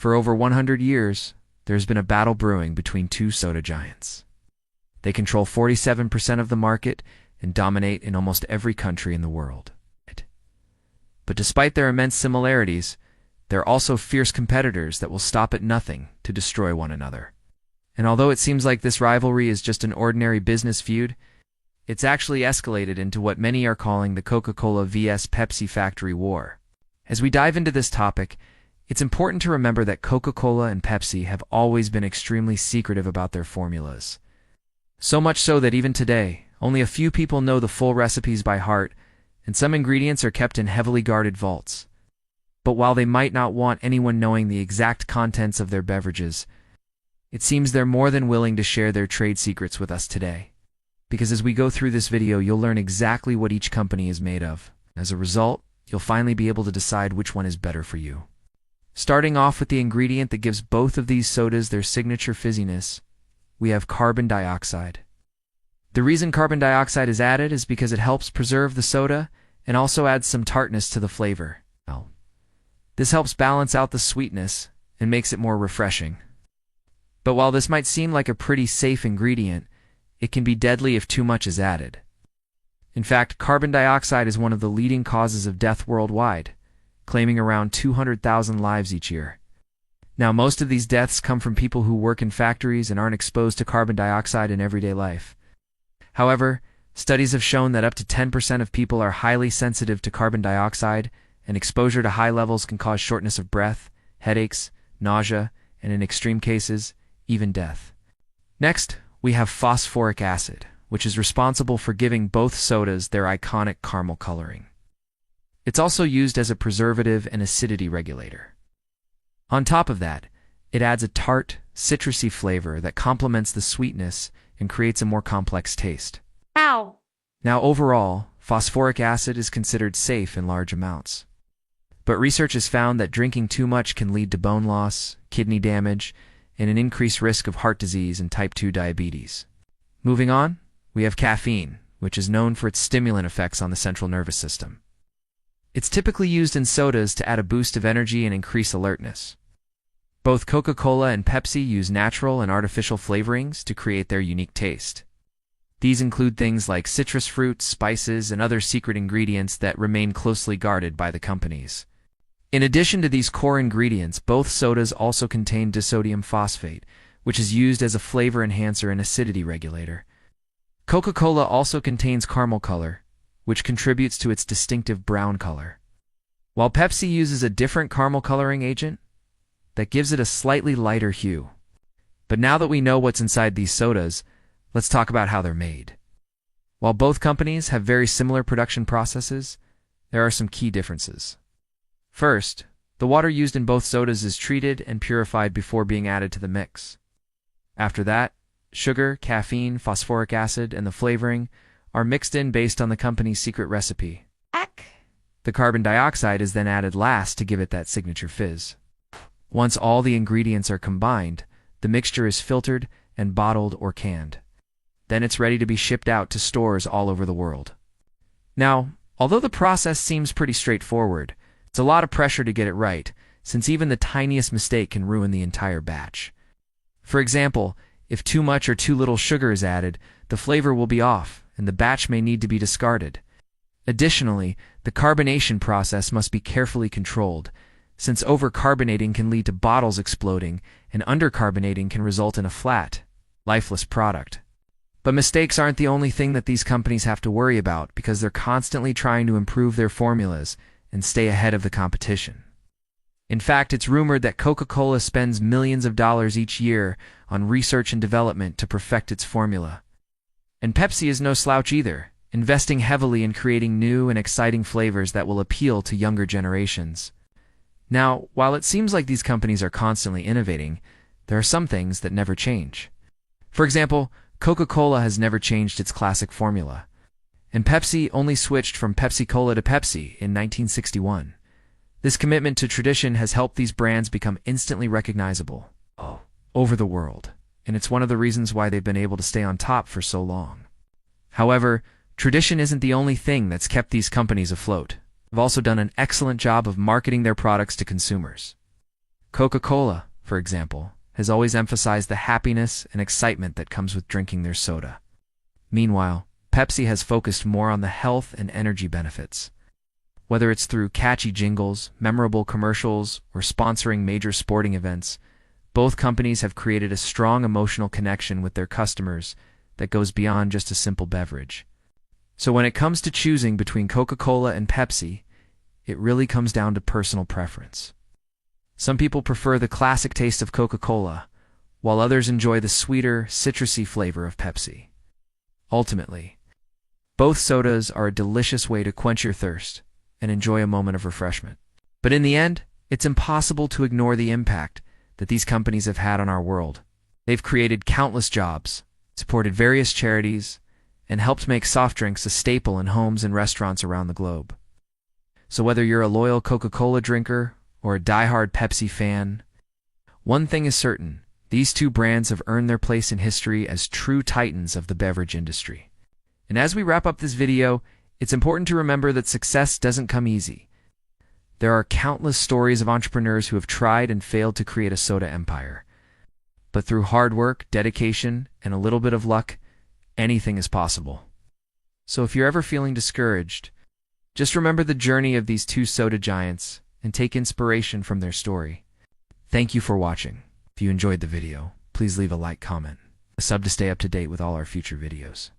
For over 100 years, there's been a battle brewing between two soda giants. They control 47% of the market and dominate in almost every country in the world. But despite their immense similarities, they're also fierce competitors that will stop at nothing to destroy one another. And although it seems like this rivalry is just an ordinary business feud, it's actually escalated into what many are calling the Coca-Cola vs. Pepsi factory war. As we dive into this topic, it's important to remember that Coca-Cola and Pepsi have always been extremely secretive about their formulas. So much so that even today, only a few people know the full recipes by heart, and some ingredients are kept in heavily guarded vaults. But while they might not want anyone knowing the exact contents of their beverages, it seems they're more than willing to share their trade secrets with us today. Because as we go through this video, you'll learn exactly what each company is made of. As a result, you'll finally be able to decide which one is better for you. Starting off with the ingredient that gives both of these sodas their signature fizziness, we have carbon dioxide. The reason carbon dioxide is added is because it helps preserve the soda and also adds some tartness to the flavor. This helps balance out the sweetness and makes it more refreshing. But while this might seem like a pretty safe ingredient, it can be deadly if too much is added. In fact, carbon dioxide is one of the leading causes of death worldwide, claiming around 200,000 lives each year. Now, most of these deaths come from people who work in factories and aren't exposed to carbon dioxide in everyday life. However, studies have shown that up to 10% of people are highly sensitive to carbon dioxide, and exposure to high levels can cause shortness of breath, headaches, nausea, and in extreme cases, even death. Next, we have phosphoric acid, which is responsible for giving both sodas their iconic caramel coloring. It's also used as a preservative and acidity regulator. On top of that, it adds a tart, citrusy flavor that complements the sweetness and creates a more complex taste. Ow! Now, overall, phosphoric acid is considered safe in large amounts. But research has found that drinking too much can lead to bone loss, kidney damage, and an increased risk of heart disease and type 2 diabetes. Moving on, we have caffeine, which is known for its stimulant effects on the central nervous system. It's typically used in sodas to add a boost of energy and increase alertness. Both Coca-Cola and Pepsi use natural and artificial flavorings to create their unique taste. These include things like citrus fruits, spices, and other secret ingredients that remain closely guarded by the companies. In addition to these core ingredients, both sodas also contain disodium phosphate, which is used as a flavor enhancer and acidity regulator. Coca-Cola also contains caramel color, which contributes to its distinctive brown color, while Pepsi uses a different caramel coloring agent that gives it a slightly lighter hue. But now that we know what's inside these sodas, let's talk about how they're made. While both companies have very similar production processes, there are some key differences. First, the water used in both sodas is treated and purified before being added to the mix. After that, sugar, caffeine, phosphoric acid, and the flavoring are mixed in based on the company's secret recipe. The carbon dioxide is then added last to give it that signature fizz. Once all the ingredients are combined, the mixture is filtered and bottled or canned. Then it's ready to be shipped out to stores all over the world. Now, although the process seems pretty straightforward, it's a lot of pressure to get it right, since even the tiniest mistake can ruin the entire batch. For example, if too much or too little sugar is added, the flavor will be off, and the batch may need to be discarded. Additionally, the carbonation process must be carefully controlled, since overcarbonating can lead to bottles exploding, and undercarbonating can result in a flat, lifeless product. But mistakes aren't the only thing that these companies have to worry about, because they're constantly trying to improve their formulas and stay ahead of the competition. In fact, it's rumored that Coca-Cola spends millions of dollars each year on research and development to perfect its formula. And Pepsi is no slouch either, investing heavily in creating new and exciting flavors that will appeal to younger generations. Now, while it seems like these companies are constantly innovating, there are some things that never change. For example, Coca-Cola has never changed its classic formula, and Pepsi only switched from Pepsi-Cola to Pepsi in 1961. This commitment to tradition has helped these brands become instantly recognizable over the world, and it's one of the reasons why they've been able to stay on top for so long. However, tradition isn't the only thing that's kept these companies afloat. They've also done an excellent job of marketing their products to consumers. Coca-Cola, for example, has always emphasized the happiness and excitement that comes with drinking their soda. Meanwhile, Pepsi has focused more on the health and energy benefits. Whether it's through catchy jingles, memorable commercials, or sponsoring major sporting events, both companies have created a strong emotional connection with their customers that goes beyond just a simple beverage. So when it comes to choosing between Coca-Cola and Pepsi, it really comes down to personal preference. Some people prefer the classic taste of Coca-Cola, while others enjoy the sweeter, citrusy flavor of Pepsi. Ultimately, both sodas are a delicious way to quench your thirst and enjoy a moment of refreshment. But in the end, it's impossible to ignore the impact that these companies have had on our world. They've created countless jobs, supported various charities, and helped make soft drinks a staple in homes and restaurants around the globe. So whether you're a loyal Coca-Cola drinker or a diehard Pepsi fan, one thing is certain: these two brands have earned their place in history as true titans of the beverage industry. And as we wrap up this video, it's important to remember that success doesn't come easy. There are countless stories of entrepreneurs who have tried and failed to create a soda empire. But through hard work, dedication, and a little bit of luck, anything is possible. So if you're ever feeling discouraged, just remember the journey of these two soda giants and take inspiration from their story. Thank you for watching. If you enjoyed the video, please leave a like, comment, a sub to stay up to date with all our future videos.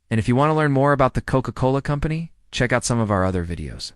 And if you want to learn more about the Coca-Cola Company, check out some of our other videos.